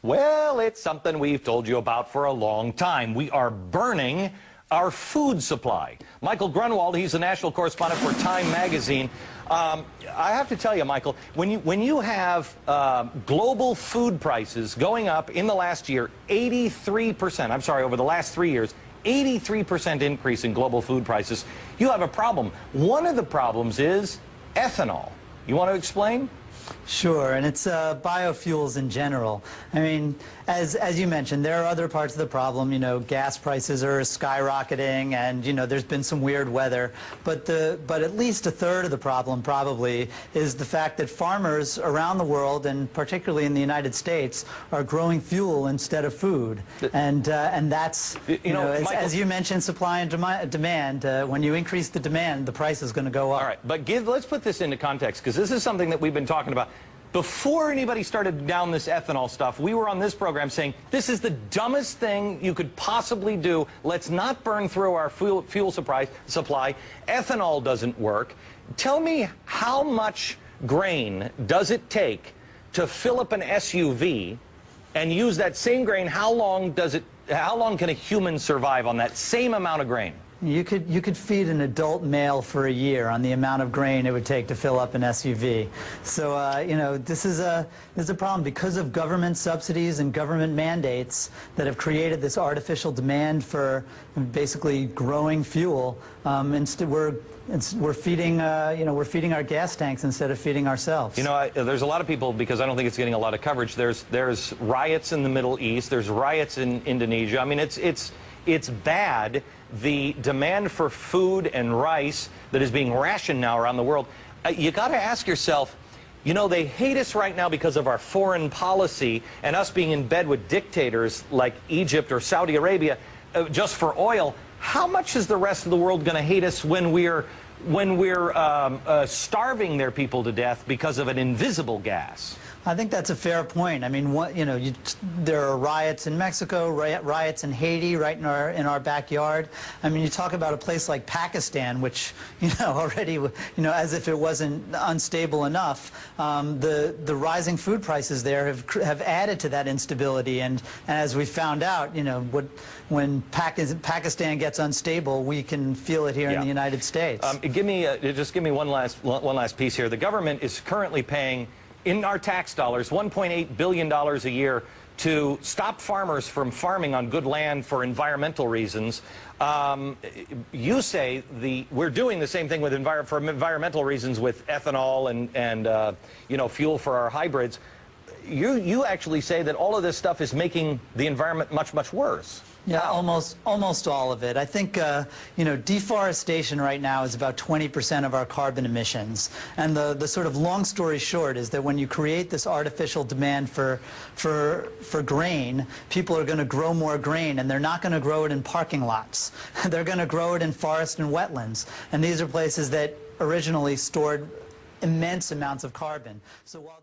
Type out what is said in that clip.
Well, it's something we've told you about for a long time. We are burning our food supply. Michael Grunwald, he's the national correspondent for Time magazine. I have to tell you, Michael, when you have global food prices going up in the last year, 83%, I'm sorry, over the last 3 years, 83% increase in global food prices, you have a problem. One of the problems is ethanol. You want to explain? Sure, and it's biofuels in general. I mean, as you mentioned, there are other parts of the problem. You know, gas prices are skyrocketing, and you know, there's been some weird weather. But at least a third of the problem probably is the fact that farmers around the world, and particularly in the United States, are growing fuel instead of food. And that's Michael, as you mentioned, supply and demand. When you increase the demand, the price is going to go up. All right, but let's put this into context, because this is something that we've been talking about. Before anybody started down this ethanol stuff, we were on this program saying, this is the dumbest thing you could possibly do. Let's not burn through our fuel supply. Ethanol doesn't work. Tell me, how much grain does it take to fill up an SUV and use that same grain? How long can a human survive on that same amount of grain? You could feed an adult male for a year on the amount of grain it would take to fill up an SUV. So you know, this is a problem because of government subsidies and government mandates that have created this artificial demand for basically growing fuel. Instead, we're feeding we're feeding our gas tanks instead of feeding ourselves. You know, there's a lot of people, because I don't think it's getting a lot of coverage. There's riots in the Middle East. There's riots in Indonesia. I mean, it's bad, the demand for food and rice that is being rationed now around the world. You got to ask yourself, you know, they hate us right now because of our foreign policy and us being in bed with dictators like Egypt or Saudi Arabia just for oil. How much is the rest of the world going to hate us when we're starving their people to death because of an invisible gas? I think that's a fair point. I mean, there are riots in Mexico, riots in Haiti, right in our backyard. I mean, you talk about a place like Pakistan, which already as if it wasn't unstable enough. The rising food prices there have added to that instability, and as we found out, when Pakistan gets unstable, we can feel it here in the United States. Just give me one last piece here. The government is currently paying, in our tax dollars, $1.8 billion a year to stop farmers from farming on good land for environmental reasons. You say we're doing the same thing with for environmental reasons with ethanol and fuel for our hybrids. You actually say that all of this stuff is making the environment much, much worse. Yeah, almost all of it. I think, deforestation right now is about 20% of our carbon emissions. And the sort of long story short is that when you create this artificial demand for grain, people are going to grow more grain, and they're not going to grow it in parking lots. They're going to grow it in forests and wetlands. And these are places that originally stored immense amounts of carbon. So while